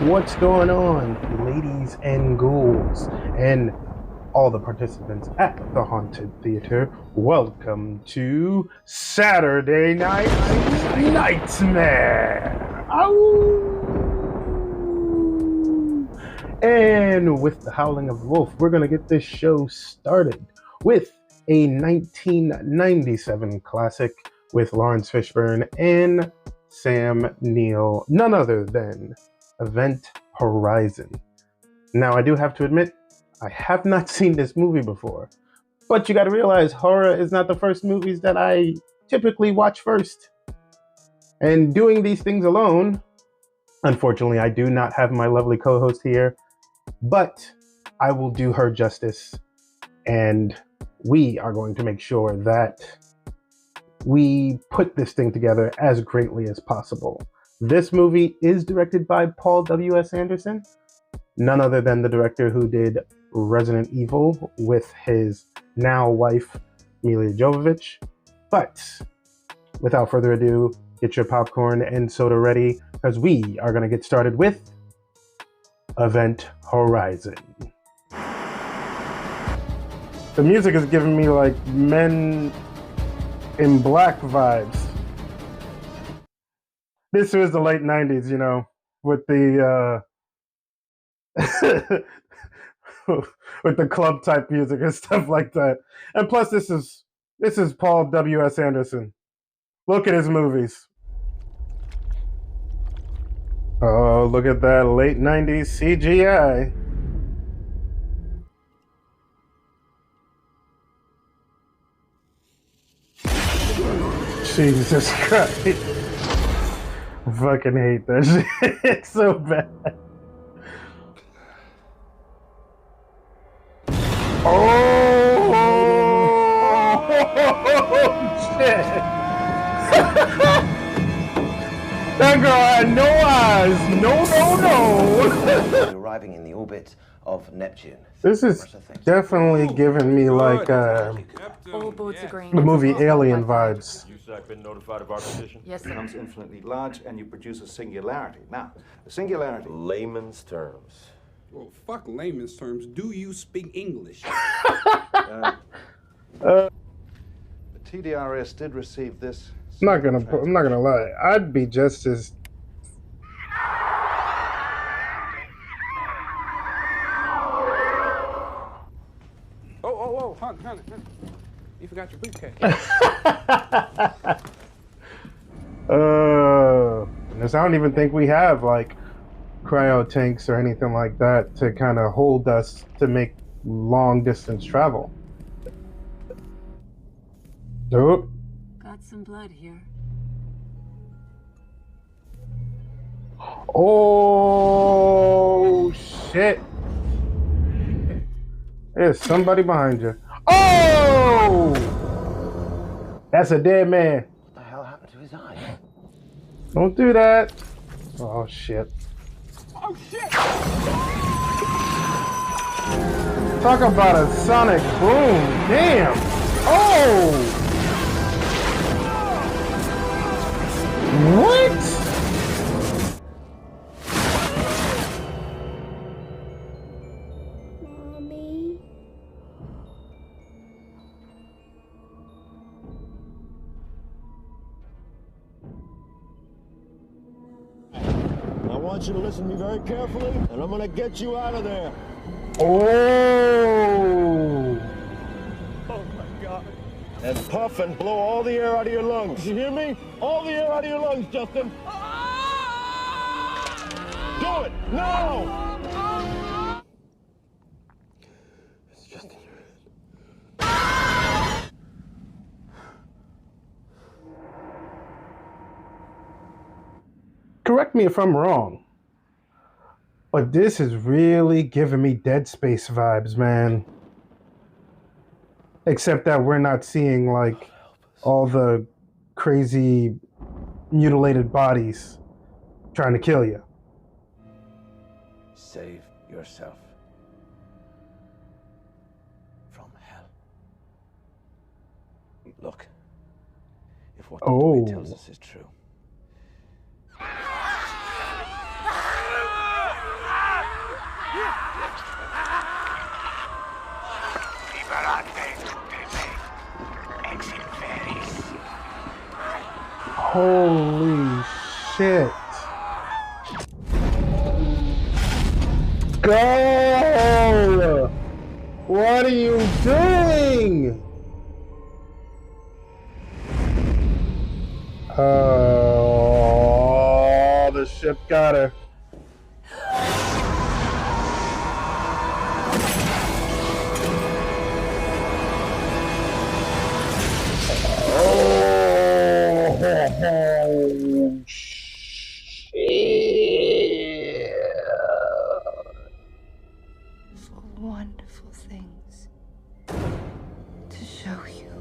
What's going on, ladies and ghouls, and all the participants at the Haunted Theater? Welcome to Saturday Night Nightmare! Ow! And with the howling of the wolf, we're going to get this show started with a 1997 classic with Lawrence Fishburne and Sam Neill, none other than Event Horizon. Now, I do have to admit, I have not seen this movie before, but you gotta realize horror is not the first movies that I typically watch first. And doing these things alone, unfortunately, I do not have my lovely co-host here, but I will do her justice, and we are going to make sure that we put this thing together as greatly as possible. This movie is directed by Paul W.S. Anderson, none other than the director who did Resident Evil with his now wife, Milla Jovovich. But without further ado, get your popcorn and soda ready, because we are going to get started with Event Horizon. The music is giving me like Men in Black vibes. This was the late 90s, you know, with the with the club type music and stuff like that. And plus this is Paul W.S. Anderson. Look at his movies. Oh, look at that late 90s CGI. Jesus Christ. I fucking hate that shit. It's so bad. Oh, shit. That girl had no eyes. No. Arriving in the orbit of Neptune. This is definitely giving me like the movie Alien vibes. I've been notified of our position. Yes, sir. Becomes infinitely large, and you produce a singularity. Now, the singularity. Layman's terms. Well, fuck layman's terms. Do you speak English? The TDRS did receive this. I'm not gonna lie. I'd be just as. Oh, honey. You forgot your briefcase. I don't even think we have like cryo tanks or anything like that to kind of hold us to make long distance travel. Nope. Got some blood here. Oh shit! There's somebody behind you. Oh! That's a dead man. What the hell happened to his eye? Don't do that. Oh shit. Oh, shit! Talk about a sonic boom. Damn. Oh! What? Mommy? I want you to listen to me very carefully, and I'm gonna get you out of there. Oh! Oh my God. And puff and blow all the air out of your lungs. You hear me? All the air out of your lungs, Justin. Do it, now! It's just in your head. Correct me if I'm wrong, but this is really giving me Dead Space vibes, man. Except that we're not seeing like all the crazy mutilated bodies trying to kill you. Save yourself from hell. Look, if what the boy tells us is true, Holy shit. Go! What are you doing? Oh, the ship got her. Oh, shit. For wonderful things to show you.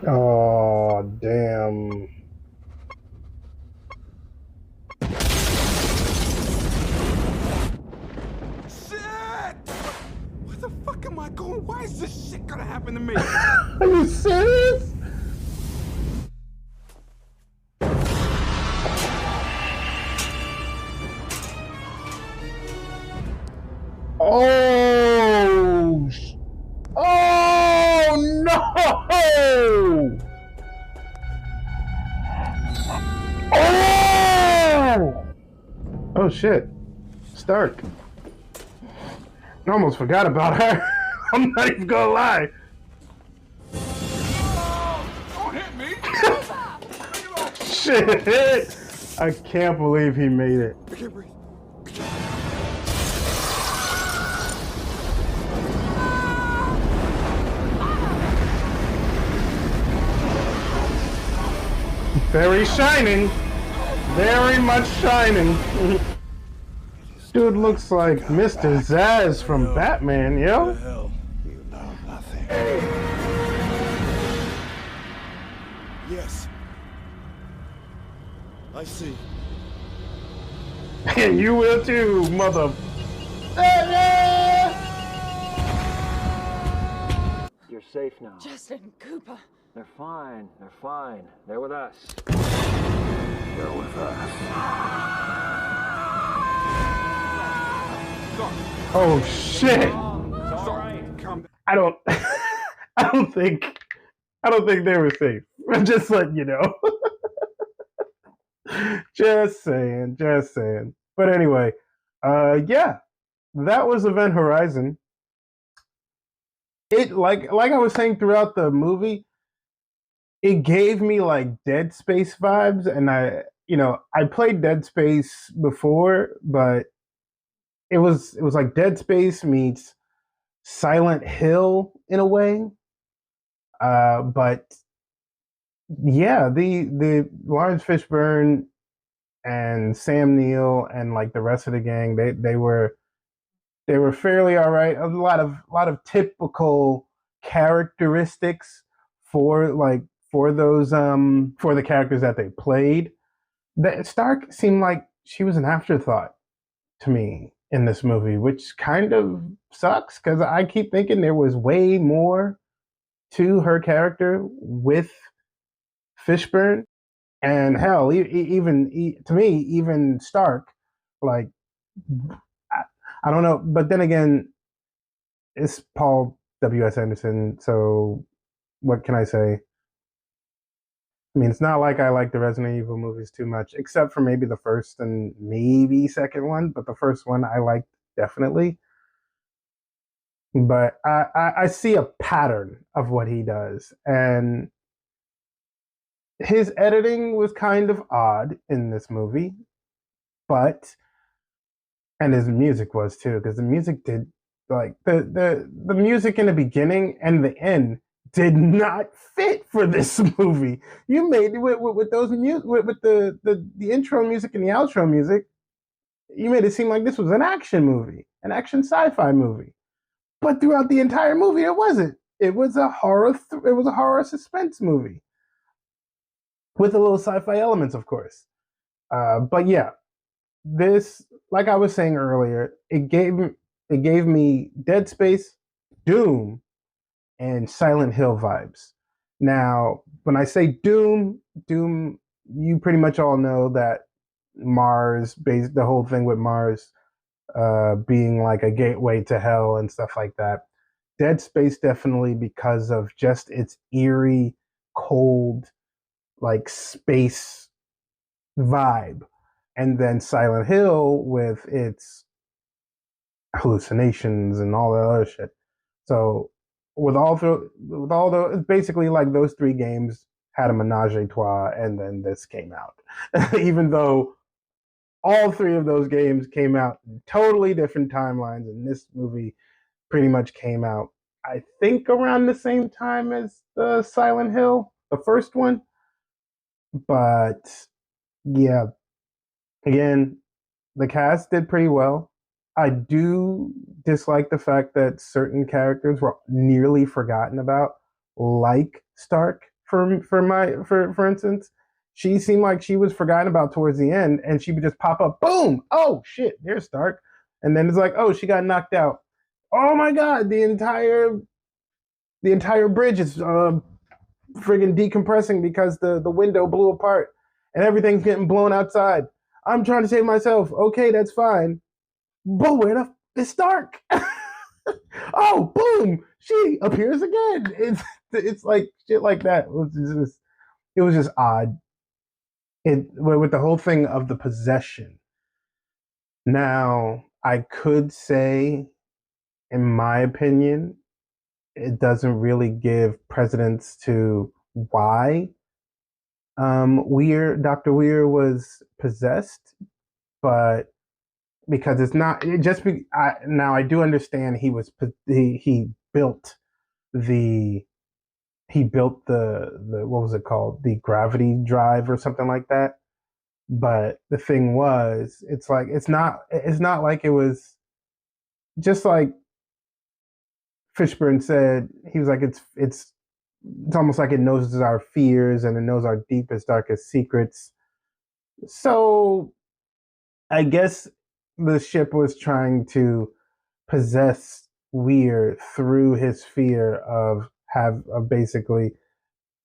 Oh, damn. Shit! Where the fuck am I going? Why is this shit gonna happen to me? Are you serious? Oh, oh no! Oh! Oh shit. Stark. I almost forgot about her. I'm not even gonna lie. Don't hit me! Shit! I can't believe he made it. I can't breathe. Very shining. Very much shining. Dude looks like Mr. Zsasz from Batman, yo. Hell, you know nothing. Yes. I see. And you will too, mother. You're safe now. Justin Cooper. They're fine. They're fine. They're with us. They're with us. Oh shit! Sorry. Calm down. I don't think they were safe. I'm just letting you know. Just saying. But anyway, yeah, that was Event Horizon. It like I was saying throughout the movie, it gave me like Dead Space vibes, and I played Dead Space before, but it was like Dead Space meets Silent Hill in a way. But yeah, the Lawrence Fishburne and Sam Neill and like the rest of the gang, they were fairly all right. A lot of typical characteristics for those for the characters that they played. That Stark seemed like she was an afterthought to me in this movie, which kind of sucks because I keep thinking there was way more to her character with Fishburne, and hell, to me, even Stark, like I don't know, but then again, it's Paul W.S. Anderson, so what can I say? I mean, it's not like I like the Resident Evil movies too much, except for maybe the first and maybe second one, but the first one I liked definitely. But I see a pattern of what he does, and his editing was kind of odd in this movie, and his music was too, because the music did like the music in the beginning and the end did not fit for this movie. You made with those with the intro music and the outro music, you made it seem like this was an action movie, an action sci-fi movie. But throughout the entire movie, it wasn't. It was a horror. It was a horror suspense movie with a little sci-fi elements, of course. But yeah, this, like I was saying earlier, it gave me Dead Space, Doom, and Silent Hill vibes. Now, when I say Doom you pretty much all know that Mars, based the whole thing with Mars being like a gateway to hell and stuff like that. Dead Space definitely because of just its eerie, cold, like space vibe, and then Silent Hill with its hallucinations and all that other shit. So with all the it's basically like those three games had a menage a trois, and then this came out. Even though all three of those games came out in totally different timelines, and this movie pretty much came out, I think, around the same time as the Silent Hill, the first one. But yeah, again, the cast did pretty well. I do dislike the fact that certain characters were nearly forgotten about, like Stark. For instance, she seemed like she was forgotten about towards the end, and she would just pop up, boom, oh shit, there's Stark, and then it's like, oh, she got knocked out. Oh my god, the entire bridge is friggin' decompressing because the window blew apart, and everything's getting blown outside. I'm trying to save myself. Okay, that's fine. But where the is Stark? Oh, boom! She appears again. It's like shit like that. It was just odd. It with the whole thing of the possession. Now, I could say, in my opinion, it doesn't really give precedence to why Dr. Weir was possessed, but because it's not it just be now I do understand he built the the what was it called, the gravity drive or something like that. But the thing was, it's like it's not like it was just like Fishburne said. He was like, it's almost like it knows our fears and it knows our deepest darkest secrets. So I guess the ship was trying to possess Weir through his fear of basically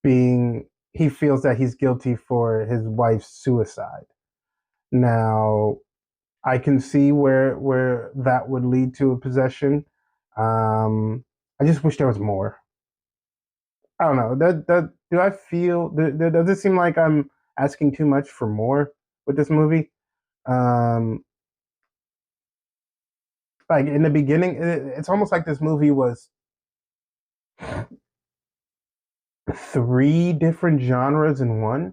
being, he feels that he's guilty for his wife's suicide. Now, I can see where that would lead to a possession. I just wish there was more. I don't know. That do I feel? Does it seem like I'm asking too much for more with this movie? Um, like in the beginning, it's almost like this movie was three different genres in one.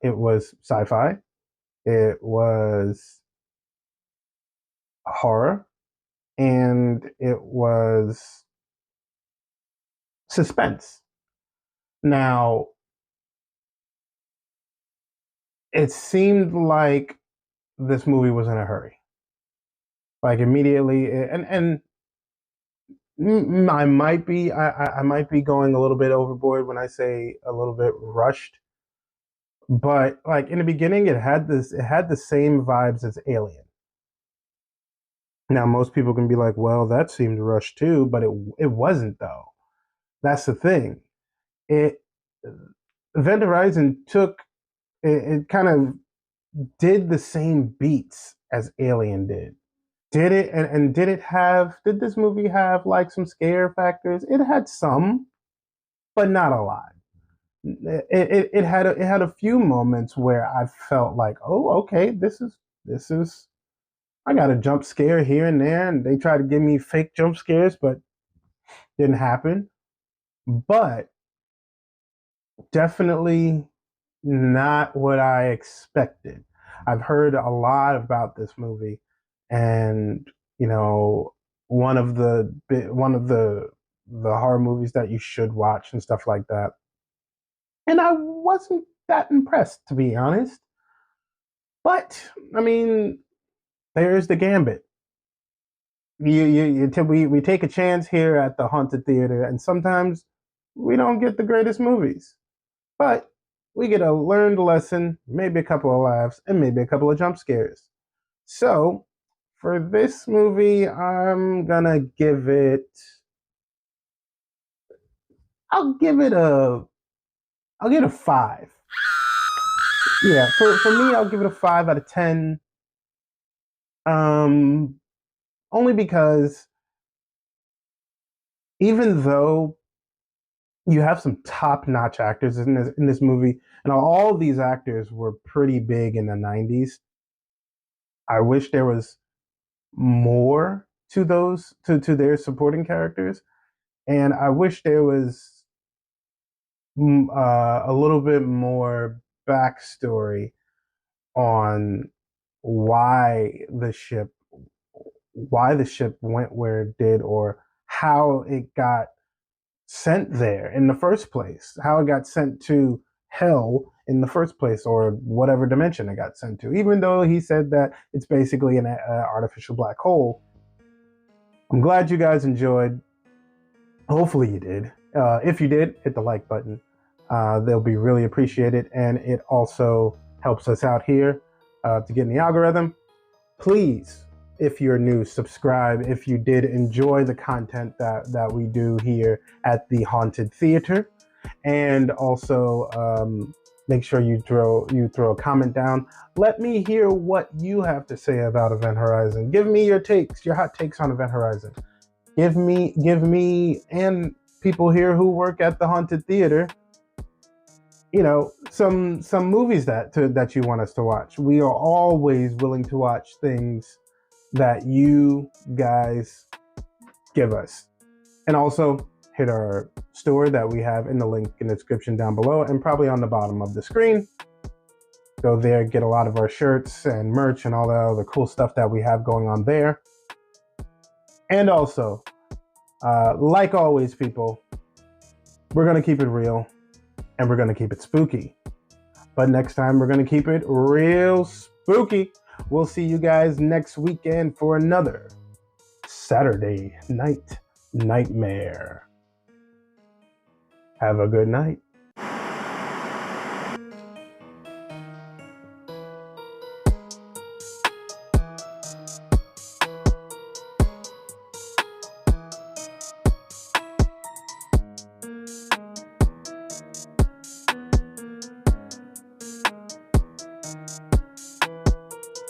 It was sci-fi, it was horror, and it was suspense. Now, it seemed like this movie was in a hurry. Like immediately, and I might be going a little bit overboard when I say a little bit rushed, but like in the beginning, it had the same vibes as Alien. Now, most people can be like, well, that seemed rushed too, but it wasn't though. That's the thing. It Event Horizon it kind of did the same beats as Alien did. Did it and did this movie have like some scare factors? It had some, but not a lot. It had a few moments where I felt like, oh, okay, this is I got a jump scare here and there, and they try to give me fake jump scares, but didn't happen. But definitely not what I expected. I've heard a lot about this movie, and you know, one of the horror movies that you should watch and stuff like that. And I wasn't that impressed, to be honest. But I mean, there's the gambit. We take a chance here at the haunted theater, and sometimes we don't get the greatest movies, but we get a learned lesson, maybe a couple of laughs, and maybe a couple of jump scares. So for this movie, I'll give it a 5. Yeah, for me, I'll give it a 5 out of 10. Only because even though you have some top-notch actors in this movie, and all these actors were pretty big in the '90s. I wish there was more to their supporting characters, and I wish there was a little bit more backstory on why the ship went where it did, or how it got sent there in the first place, how it got sent to hell in the first place, or whatever dimension it got sent to. Even though he said that it's basically an artificial black hole. I'm glad you guys enjoyed. Hopefully you did. If you did, hit the like button. They'll be really appreciated, and it also helps us out here to get in the algorithm. Please, if you're new, subscribe if you did enjoy the content that we do here at the Haunted Theater. And also make sure you throw a comment down. Let me hear what you have to say about Event Horizon. Give me your hot takes on Event Horizon. Give me and people here who work at the Haunted Theater, some movies that you want us to watch. We are always willing to watch things that you guys give us. And also hit our store that we have in the link in the description down below, and probably on the bottom of the screen. Go there, get a lot of our shirts and merch and all the other cool stuff that we have going on there. And also, like always, people, we're going to keep it real, and we're going to keep it spooky. But next time, we're going to keep it real spooky. We'll see you guys next weekend for another Saturday Night Nightmare. Have a good night.